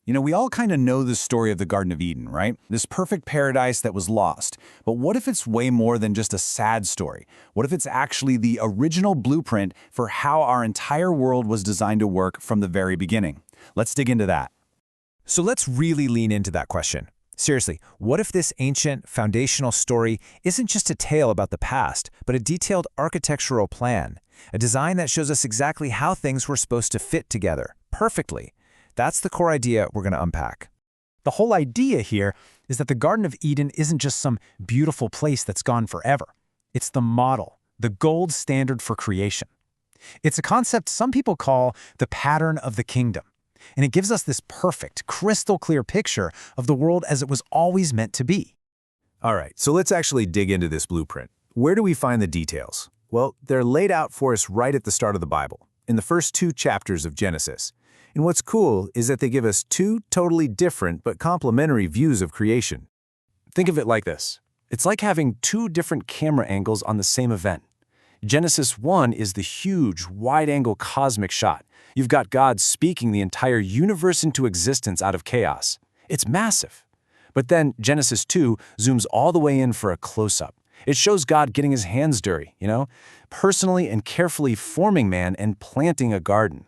We all kind of know the story of the Garden of Eden, right? This perfect paradise that was lost. But what if it's way more than just a sad story? What if it's actually the original blueprint for how our entire world was designed to work from the very beginning? Let's dig into that. So let's really lean into that question. Seriously, what if this ancient, foundational story isn't just a tale about the past, but a detailed architectural plan, a design that shows us exactly how things were supposed to fit together, perfectly? That's the core idea we're going to unpack. The whole idea here is that the Garden of Eden isn't just some beautiful place that's gone forever. It's the model, the gold standard for creation. It's a concept some people call the pattern of the kingdom. And it gives us this perfect, crystal clear picture of the world as it was always meant to be. All right, so let's actually dig into this blueprint. Where do we find the details? Well, they're laid out for us right at the start of the Bible, in the first 2 chapters of Genesis. And what's cool is that they give us 2 totally different but complementary views of creation. Think of it like this. It's like having 2 different camera angles on the same event. Genesis 1 is the huge, wide-angle cosmic shot. You've got God speaking the entire universe into existence out of chaos. It's massive. But then Genesis 2 zooms all the way in for a close-up. It shows God getting his hands dirty, personally and carefully forming man and planting a garden.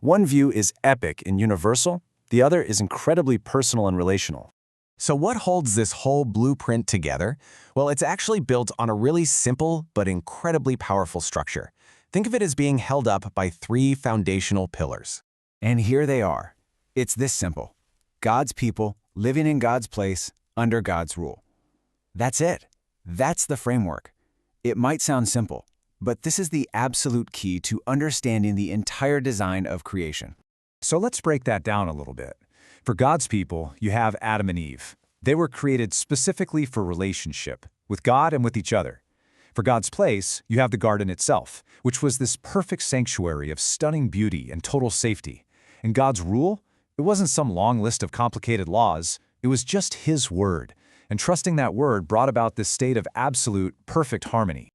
One view is epic and universal. The other is incredibly personal and relational. So what holds this whole blueprint together? Well, it's actually built on a really simple but incredibly powerful structure. Think of it as being held up by 3 foundational pillars. And here they are. It's this simple. God's people living in God's place under God's rule. That's it. That's the framework. It might sound simple, but this is the absolute key to understanding the entire design of creation. So let's break that down a little bit. For God's people, you have Adam and Eve. They were created specifically for relationship, with God and with each other. For God's place, you have the garden itself, which was this perfect sanctuary of stunning beauty and total safety. And God's rule? It wasn't some long list of complicated laws. It was just His word. And trusting that word brought about this state of absolute, perfect harmony.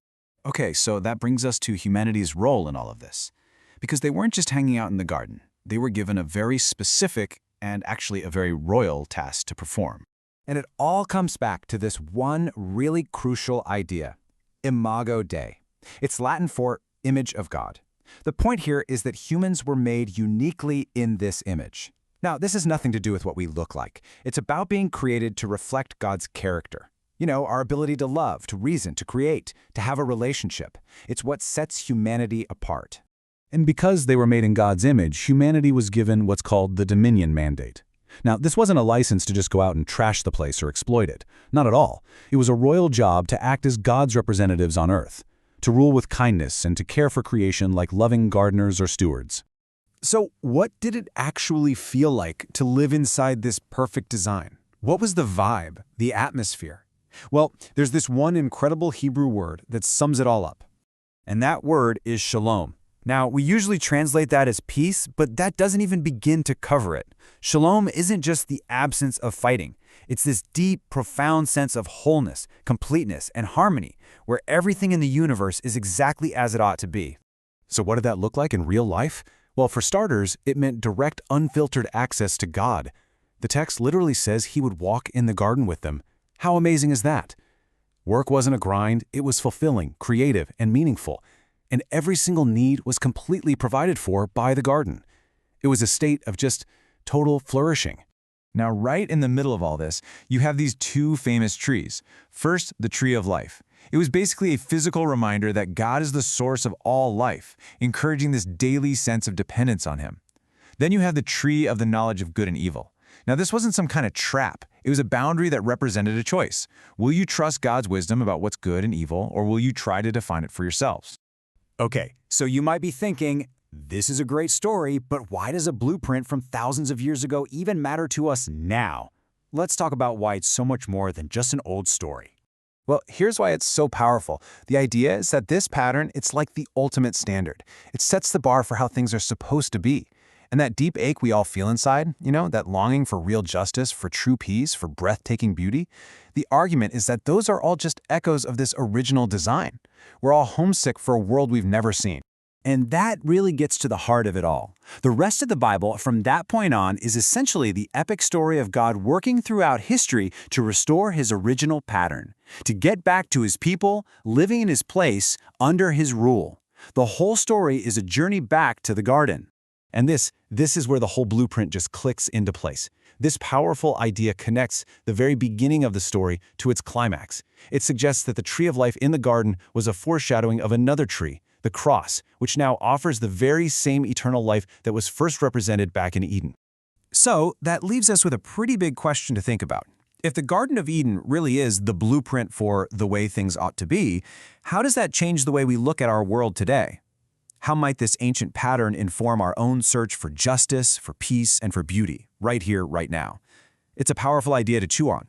Okay, so that brings us to humanity's role in all of this. Because they weren't just hanging out in the garden. They were given a very specific and actually a very royal task to perform. And it all comes back to this one really crucial idea. Imago Dei. It's Latin for image of God. The point here is that humans were made uniquely in this image. Now, this has nothing to do with what we look like. It's about being created to reflect God's character. Our ability to love, to reason, to create, to have a relationship. It's what sets humanity apart. And because they were made in God's image, humanity was given what's called the dominion mandate. Now, this wasn't a license to just go out and trash the place or exploit it. Not at all. It was a royal job to act as God's representatives on earth, to rule with kindness and to care for creation like loving gardeners or stewards. So what did it actually feel like to live inside this perfect design? What was the vibe, the atmosphere? Well, there's this one incredible Hebrew word that sums it all up. And that word is shalom. Now, we usually translate that as peace, but that doesn't even begin to cover it. Shalom isn't just the absence of fighting. It's this deep, profound sense of wholeness, completeness, and harmony, where everything in the universe is exactly as it ought to be. So what did that look like in real life? Well, for starters, it meant direct, unfiltered access to God. The text literally says He would walk in the garden with them. How amazing is that? Work wasn't a grind, it was fulfilling, creative, and meaningful. And every single need was completely provided for by the garden. It was a state of just total flourishing. Now, right in the middle of all this, you have these 2 famous trees. First, the tree of life. It was basically a physical reminder that God is the source of all life, encouraging this daily sense of dependence on Him. Then you have the tree of the knowledge of good and evil. Now, this wasn't some kind of trap. It was a boundary that represented a choice. Will you trust God's wisdom about what's good and evil, or will you try to define it for yourselves? Okay, so you might be thinking, this is a great story, but why does a blueprint from thousands of years ago even matter to us now? Let's talk about why it's so much more than just an old story. Well, here's why it's so powerful. The idea is that this pattern, it's like the ultimate standard. It sets the bar for how things are supposed to be. And that deep ache we all feel inside, that longing for real justice, for true peace, for breathtaking beauty, the argument is that those are all just echoes of this original design. We're all homesick for a world we've never seen. And that really gets to the heart of it all. The rest of the Bible from that point on is essentially the epic story of God working throughout history to restore his original pattern, to get back to his people, living in his place, under his rule. The whole story is a journey back to the garden. And this is where the whole blueprint just clicks into place. This powerful idea connects the very beginning of the story to its climax. It suggests that the tree of life in the garden was a foreshadowing of another tree, the cross, which now offers the very same eternal life that was first represented back in Eden. So that leaves us with a pretty big question to think about. If the Garden of Eden really is the blueprint for the way things ought to be, how does that change the way we look at our world today? How might this ancient pattern inform our own search for justice, for peace, and for beauty, right here, right now? It's a powerful idea to chew on.